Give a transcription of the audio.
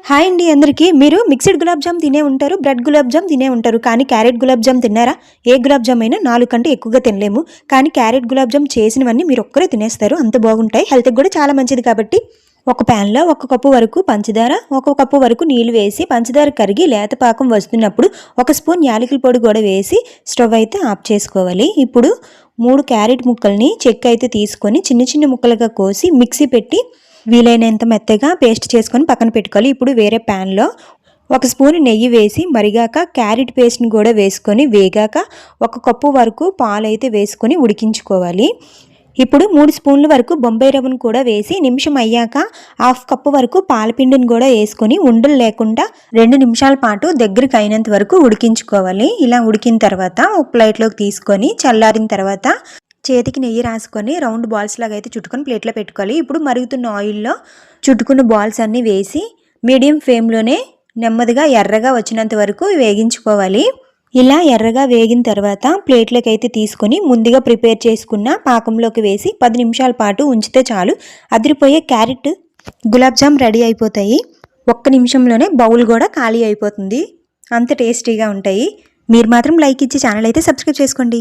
Hi అండి అందరికీ. మీరు మిక్స్డ్ గులాబ్ జామ్ తినే ఉంటారు, బ్రెడ్ గులాబ్ జామ్ తినే ఉంటారు. కానీ క్యారెట్ గులాబ్ జామ్ తిన్నారా? ఏ గులాబ్ జామ్ అయినా 4 కంటే ఎక్కువగా తినలేము. కానీ క్యారెట్ గులాబ్ జామ్ చేసినవన్నీ మీరు ఒక్కరే తినేస్తారు. అంత బాగుంటాయి. హెల్త్కి కూడా చాలా మంచిది. కాబట్టి ఒక ప్యాన్లో 1 కప్పు వరకు పంచదార, 1 కప్పు వరకు నీళ్లు వేసి పంచదార కరిగి లేత పాకం వస్తున్నప్పుడు 1 స్పూన్ యాలకుల పొడి కూడా వేసి స్టవ్ అయితే ఆఫ్ చేసుకోవాలి. ఇప్పుడు 3 క్యారెట్ ముక్కల్ని చెక్కు అయితే తీసుకొని చిన్న చిన్న ముక్కలుగా కోసి మిక్సీ పెట్టి వీలైనంత మెత్తగా పేస్ట్ చేసుకొని పక్కన పెట్టుకోవాలి. ఇప్పుడు వేరే ప్యాన్లో 1 స్పూన్ నెయ్యి వేసి మరిగాక క్యారెట్ పేస్ట్ని కూడా వేసుకొని వేగాక 1 కప్పు వరకు పాలు అయితే వేసుకొని ఉడికించుకోవాలి. ఇప్పుడు 3 స్పూన్ల వరకు బొంబాయి రవ్వను కూడా వేసి నిమిషం అయ్యాక 1/2 కప్పు వరకు పాలపిండిని కూడా వేసుకొని ఉండలు లేకుండా 2 నిమిషాల పాటు దగ్గరికి అయినంత వరకు ఉడికించుకోవాలి. ఇలా ఉడికిన తర్వాత ఒక ప్లేట్లోకి తీసుకొని చల్లారిన తర్వాత చేతికి నెయ్యి రాసుకొని రౌండ్ బాల్స్ లాగా అయితే చుట్టుకొని ప్లేట్లో పెట్టుకోవాలి. ఇప్పుడు మరుగుతున్న ఆయిల్లో చుట్టుకున్న బాల్స్ అన్నీ వేసి మీడియం ఫ్లేమ్లోనే నెమ్మదిగా ఎర్రగా వచ్చినంత వరకు వేగించుకోవాలి. ఇలా ఎర్రగా వేగిన తర్వాత ప్లేట్లోకి అయితే తీసుకొని ముందుగా ప్రిపేర్ చేసుకున్న పాకంలోకి వేసి 10 నిమిషాల పాటు ఉంచితే చాలు అదిరిపోయే క్యారెట్ గులాబ్ జామ్ రెడీ అయిపోతాయి. 1 నిమిషంలోనే బౌల్ కూడా ఖాళీ అయిపోతుంది. అంత టేస్టీగా ఉంటాయి. మీరు మాత్రం లైక్ ఇచ్చి ఛానల్ అయితే సబ్స్క్రైబ్ చేసుకోండి.